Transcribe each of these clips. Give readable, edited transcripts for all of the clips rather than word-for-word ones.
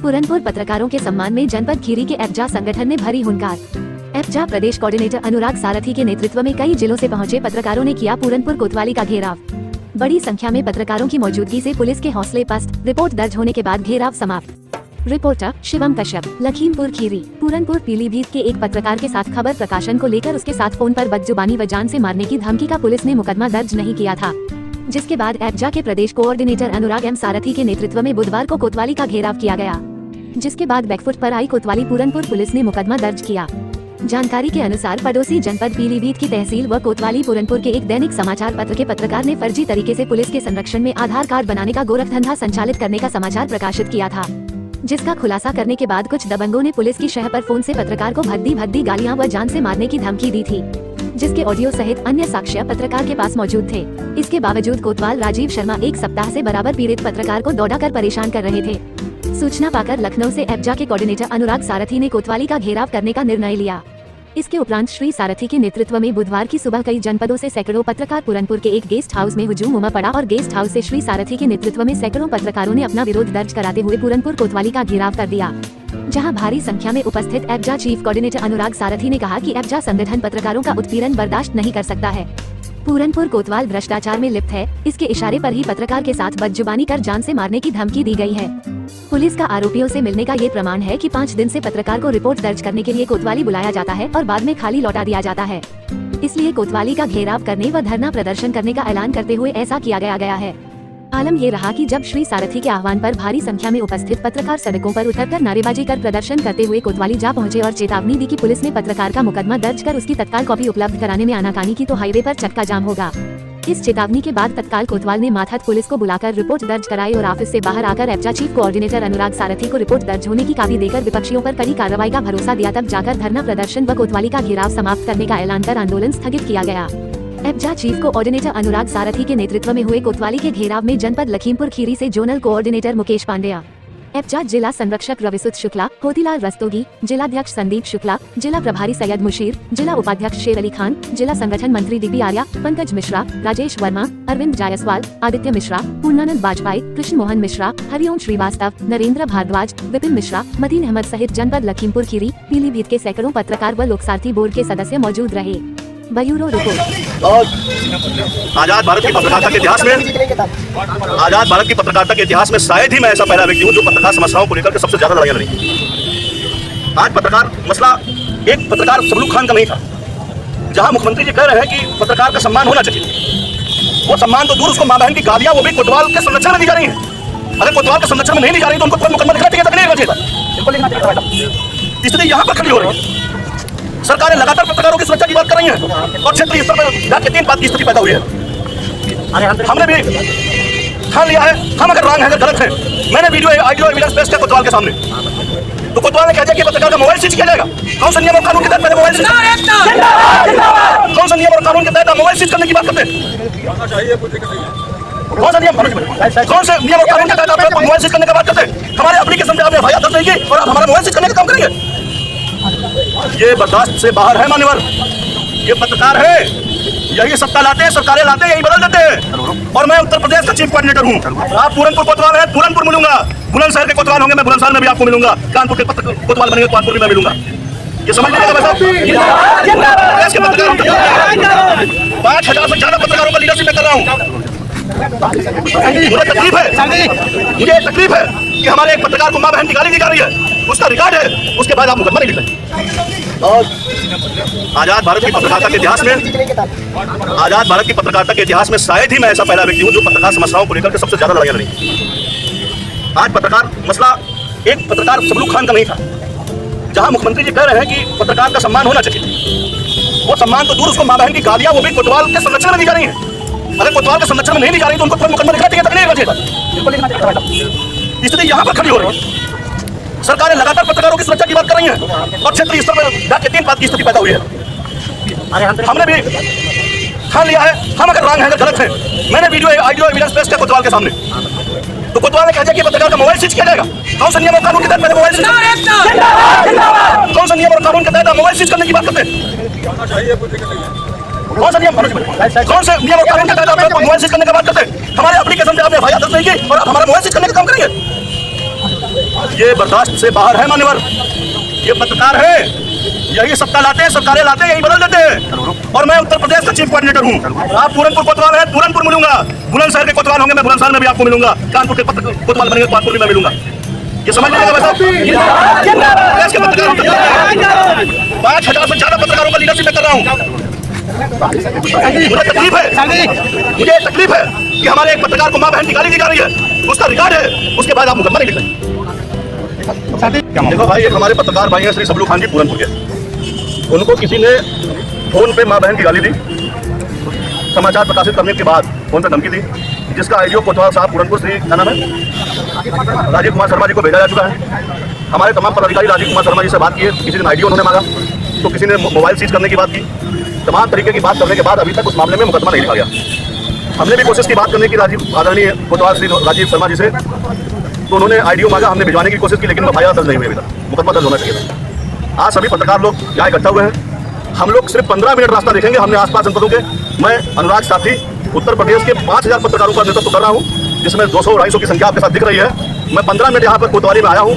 पूरनपुर पत्रकारों के सम्मान में जनपद खीरी के एफजा संगठन ने भरी हुंकार। एफजा प्रदेश कोऑर्डिनेटर अनुराग सारथी के नेतृत्व में कई जिलों से पहुंचे पत्रकारों ने किया पूरनपुर कोतवाली का घेराव। बड़ी संख्या में पत्रकारों की मौजूदगी से पुलिस के हौसले पस्त। रिपोर्ट दर्ज होने के बाद घेराव समाप्त। रिपोर्टर शिवम कश्यप, लखीमपुर खीरी। पूरनपुर पीलीभीत के एक पत्रकार के साथ खबर प्रकाशन को लेकर उसके साथ फोन पर बदजुबानी व जान से मारने की धमकी का पुलिस ने मुकदमा दर्ज नहीं किया था, जिसके बाद एफजा के प्रदेश कोऑर्डिनेटर अनुराग एम सारथी के नेतृत्व में बुधवार को कोतवाली का घेराव किया गया, जिसके बाद बैकफुट पर आई कोतवाली पूरनपुर पुलिस ने मुकदमा दर्ज किया। जानकारी के अनुसार पड़ोसी जनपद पीलीभीत की तहसील व कोतवाली पूरनपुर के एक दैनिक समाचार पत्र के पत्रकार ने फर्जी तरीके से पुलिस के संरक्षण में आधार कार्ड बनाने का गोरखधंधा संचालित करने का समाचार प्रकाशित किया था, जिसका खुलासा करने के बाद कुछ दबंगों ने पुलिस की शह पर फोन से पत्रकार को भद्दी गालियां व जान से मारने की धमकी दी थी, जिसके ऑडियो सहित अन्य साक्ष्य पत्रकार के पास मौजूद थे। इसके बावजूद कोतवाल राजीव शर्मा एक सप्ताह से बराबर पीड़ित पत्रकार को दौड़ा कर परेशान कर रहे थे। सूचना पाकर लखनऊ से एफजा के कोऑर्डिनेटर अनुराग सारथी ने कोतवाली का घेराव करने का निर्णय लिया। इसके उपरांत श्री सारथी के नेतृत्व में बुधवार की सुबह कई जनपदों से सैकड़ों पत्रकार पूरनपुर के एक गेस्ट हाउस में हुजूम उमड़ पड़ा और गेस्ट हाउस से श्री सारथी के नेतृत्व में सैकड़ों पत्रकारों ने अपना विरोध दर्ज कराते हुए पूरनपुर कोतवाली का घेराव कर दिया, जहां भारी संख्या में उपस्थित एफजा चीफ कोऑर्डिनेटर अनुराग सारथी ने कहा कि एफजा संगठन पत्रकारों का उत्पीड़न बर्दाश्त नहीं कर सकता है। पूरनपुर कोतवाल भ्रष्टाचार में लिप्त है, इसके इशारे पर ही पत्रकार के साथ बदजुबानी कर जान से मारने की धमकी दी गई है। पुलिस का आरोपियों से मिलने का ये प्रमाण है कि 5 दिन से पत्रकार को रिपोर्ट दर्ज करने के लिए कोतवाली बुलाया जाता है और बाद में खाली लौटा दिया जाता है। इसलिए कोतवाली का घेराव करने व धरना प्रदर्शन करने का ऐलान करते हुए ऐसा किया गया है। आलम ये रहा कि जब श्री सारथी के आह्वान पर भारी संख्या में उपस्थित पत्रकार सड़कों पर उतरकर नारेबाजी कर प्रदर्शन करते हुए कोतवाली जा पहुंचे और चेतावनी दी कि पुलिस ने पत्रकार का मुकदमा दर्ज कर उसकी तत्काल कॉपी उपलब्ध कराने में आनाकानी की तो हाईवे पर चक्का जाम होगा। इस चेतावनी के बाद तत्काल कोतवाल ने माथत पुलिस को बुलाकर रिपोर्ट दर्ज कराई और ऑफिस से बाहर आकर एफजा चीफ कोऑर्डिनेटर अनुराग सारथी को रिपोर्ट दर्ज होने की कापी देकर विपक्षियों पर कड़ी कार्रवाई का भरोसा दिया। तब जाकर धरना प्रदर्शन व कोतवाली का घेराव समाप्त करने का ऐलान कर आंदोलन स्थगित किया गया। एफजा चीफ कोऑर्डिनेटर अनुराग सारथी के नेतृत्व में हुए कोतवाली के घेराव में जनपद लखीमपुर खीरी से जोनल कोऑर्डिनेटर मुकेश पांडेया, एफजा जिला संरक्षक रविसुत शुक्ला, कोतिलाल रस्तोगी, जिलाध्यक्ष संदीप शुक्ला, जिला प्रभारी सैयद मुशीर, जिला उपाध्यक्ष शेर अली खान, जिला संगठन मंत्री डीबी आर्या, पंकज मिश्रा, राजेश वर्मा, अरविंद जायसवाल, आदित्य मिश्रा, पूर्णानंद बाजपाई, कृष्ण मोहन मिश्रा, हरिओम श्रीवास्तव, नरेंद्र भारद्वाज, विपिन मिश्रा, मदीन अहमद सहित जनपद लखीमपुर खीरी पीलीभीत के सैकड़ों पत्रकार व लोकसारथी बोर्ड के सदस्य मौजूद रहे। Bureau report. और आजाद भारत की पत्रकारिता के इतिहास में शायद ही मैं ऐसा पहला व्यक्ति हूँ जो पत्रकार समस्याओं को लेकर के सबसे ज्यादा लड़ाइयाँ लड़ी। आज पत्रकार मसला एक पत्रकार सबलू खान का नहीं था, जहां मुख्यमंत्री जी कह रहे हैं कि पत्रकार का सम्मान होना चाहिए। वो सम्मान तो दूर, उसको मां बहन की गालियां वो भी कोतवाल के संरक्षण में दी जा रही है। अगर कोतवाल के संरक्षण में नहीं दी जा रही तो उनको कोई मुकदमा दिखा चाहिए। स्थिति यहाँ पर खड़ी हो रही है। सरकारें लगातार पत्रकारों की सुरक्षा की बात कर रही हैं और क्षेत्रीय स्तर पर जाके 3 बात की स्थिति पैदा हुई है। हमने भी ठान लिया है, हम अगर रॉन्ग है, अगर गलत है। मैंने वीडियो ऑडियो एविडेंस पेश किया कोतवाल के सामने, तो कोतवाल ने कह दिया कि पत्रकार का मोबाइल सीज किया जाएगा। कौन सा नियम और कानून के तहत पहले मोबाइल सीज, कौन सा नियम और कानून के तहत मोबाइल सीज करने की बात करते हैं? कौन सा नियम, कौन से नियम और कानून के तहत आप मोबाइल सीज करने की बात करते हैं? हमारे एप्लीकेशन पे आपने एफआईआर दर्ज नहीं की और आप हमारा मोबाइल सीज करने का काम करेंगे? ये बर्दाश्त से बाहर है मान्यवर। ये पत्रकार है, यही सत्ता लाते हैं, सरकारें लाते हैं, यही बदल देते हैं। और मैं उत्तर प्रदेश का चीफ कोऑर्डिनेटर हूँ। आप पूरनपुर कोतवाल है, पूरनपुर मिलूंगा। बुलंदशहर के कोतवाल होंगे, मैं बुलंदशहर में भी आपको मिलूंगा। कानपुर के कोतवाल बनेंगे, कानपुर में मैं मिलूंगा। ये समझ लीजिएगा भाई साहब, 5000 से ज्यादा पत्रकारों का लीडरशिप मैं कर रहा हूँ। मुझे तकलीफ है कि हमारे एक पत्रकार को मां बहन की गाली दी जा रही है, उसका रिकॉर्ड है, उसके बाद आप मुकदमा नहीं लिख रहे। और आजाद भारत की पत्रकारिता के इतिहास में शायद ही मैं ऐसा पहला व्यक्ति हूँ जो पत्रकार समस्याओं को लेकर के सबसे ज्यादा लड़ाइयाँ लड़ी। आज पत्रकार मसला एक पत्रकार सबलू खान का नहीं था, जहां मुख्यमंत्री जी कह रहे हैं कि पत्रकार का सम्मान होना चाहिए। वो सम्मान तो दूर, उसको मां बहन की गालियां वो भी कोतवाल के संरक्षण में दी जा रही है। अगर कोतवाल के संरक्षण में नहीं दी जा रही तो उनको कोई मुकदमा दिखा चाहिए। स्थिति यहाँ पर खड़ी हो रही है। सरकारें लगातार पत्रकारों की सुरक्षा की बात कर रही हैं और क्षेत्रीय स्तर पर जाके 3 बात की स्थिति पैदा हुई है। हमने भी ठान लिया है, हम अगर रॉन्ग है, अगर गलत है। मैंने वीडियो ऑडियो एविडेंस पेश किया कोतवाल के सामने, तो कोतवाल ने कह दिया कि पत्रकार का मोबाइल सीज किया जाएगा। कौन सा नियम और कानून के तहत पहले मोबाइल सीज, कौन सा नियम और कानून के तहत मोबाइल सीज करने की बात करते हैं? कौन सा नियम, कौन से नियम और कानून के तहत आप मोबाइल सीज करने की बात करते हैं? हमारे एप्लीकेशन पे आपने एफआईआर दर्ज नहीं की और आप हमारा मोबाइल सीज करने का काम करेंगे? ये बर्दाश्त से बाहर है मान्यवर। ये पत्रकार है, यही सत्ता लाते हैं, सरकारें लाते हैं, यही बदल देते हैं। और मैं उत्तर प्रदेश का चीफ कोऑर्डिनेटर हूँ। आप पूरनपुर कोतवाल हैं, पूरनपुर मिलूंगा। बुलंदशहर के कोतवाल होंगे, मैं बुलंदशहर में भी आपको मिलूंगा। कानपुर के कोतवाल बनेंगे, कानपुर में मैं मिलूंगा। ये समझ लीजिएगा वैसा। प्रदेश के पत्रकार 5000 से ज्यादा पत्रकारों का लीडरशिप कर रहा हूँ। मुझे तकलीफ है कि हमारे एक पत्रकार को मां बहन निकाली दी जा रही है, उसका रिकॉर्ड है, उसके बाद आप मुकदमा नहीं लिख रहे। देखो भाई, एक हमारे पत्रकार भाई हैं श्री सबलू खान जी पूरनपुर के, उनको किसी ने फोन पे मां बहन की गाली दी, समाचार प्रकाशित करने के बाद फोन पे धमकी दी, जिसका आईडीओ कोतवाल साहब पूरनपुर श्री क्या नाम है राजीव कुमार शर्मा जी को भेजा जा चुका है। हमारे तमाम पदाधिकारी राजीव कुमार शर्मा जी से बात किए, किसी दिन आईडीओ उन्होंने मांगा, तो किसी ने मोबाइल सीज करने की बात की। तमाम तरीके की बात करने के बाद अभी तक उस मामले में मुकदमा नहीं लिखा गया। हमने भी कोशिश की बात करने की राजीव आदरणीय कोतवाल श्री राजीव शर्मा जी से, तो उन्होंने आईडीओ मांगा, हमने भिजवाने की कोशिश की, लेकिन एफआईआर दर्ज नहीं हुई अभी तक। मुकदमा दर्ज होना चाहिए था। आज सभी पत्रकार लोग यहाँ इकट्ठा हुए हैं। हम लोग सिर्फ 15 मिनट रास्ता देखेंगे। हमने आसपास जनपदों के, मैं अनुराग साथी उत्तर प्रदेश के 5000 पत्रकारों का नेतृत्व कर रहा हूँ, जिसमें 200-250 की संख्या आपके साथ दिख रही है। मैं 15 मिनट यहाँ पर कोतवाली में आया हूँ।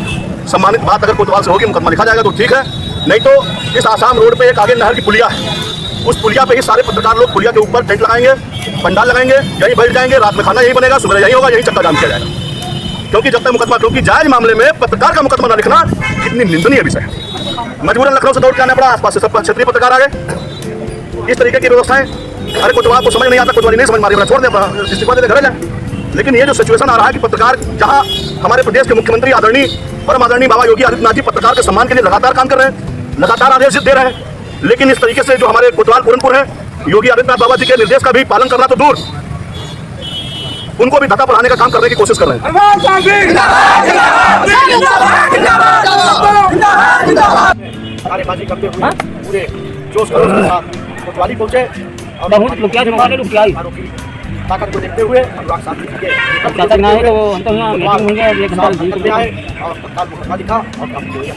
सम्मानित बात अगर कोतवाल से होगी, मुकदमा लिखा जाएगा तो ठीक है, नहीं तो इस आसाम रोड पे एक आगे नहर की पुलिया है, उस पुलिया पे ही सारे पत्रकार लोग पुलिया के ऊपर टेंट लगाएंगे, पंडाल लगाएंगे, यहीं बैठ जाएंगे, रात में खाना यही बनेगा, सुबह यही होगा, यही चक्का जाम किया जाएगा। क्योंकि जब तक मुकदमा, क्योंकि जायज मामले में पत्रकार का मुकदमा न लिखना कितनी निंदनीय विषय है। मजबूरन लखनऊ से दौड़ के आना पड़ा, आसपास से सब क्षेत्रीय पत्रकार आ गए। इस तरीके की व्यवस्थाएं, अरे कोतवाल को समझ नहीं आता, कोतवाली नहीं समझ मारी, छोड़ दे, डिस्ट्रिक्ट वाले घर जाए। लेकिन ये जो सिचुएशन आ रहा है कि पत्रकार, जहां हमारे प्रदेश के मुख्यमंत्री आदरणीय परम आदरणीय बाबा योगी आदित्यनाथ जी पत्रकार के सम्मान के लिए लगातार काम कर रहे हैं, लगातार आदेश दे रहे हैं, लेकिन इस तरीके से जो हमारे कोतवाल पूरनपुर है, योगी आदित्यनाथ बाबा जी के निर्देश का भी पालन करना तो दूर, उनको भी धक्का बढ़ाने का काम करने की कोशिश कर रहे हैं। नारेबाजी करते हुए पूरे जोश खरोश के साथ कोतवाली पहुंचे और आरोपी ताकत को देखते हुए अनुराग साहब ना है तो हम तो यहाँ मीटिंग होंगे, और तत्काल मुकदमा लिखा और काम किया।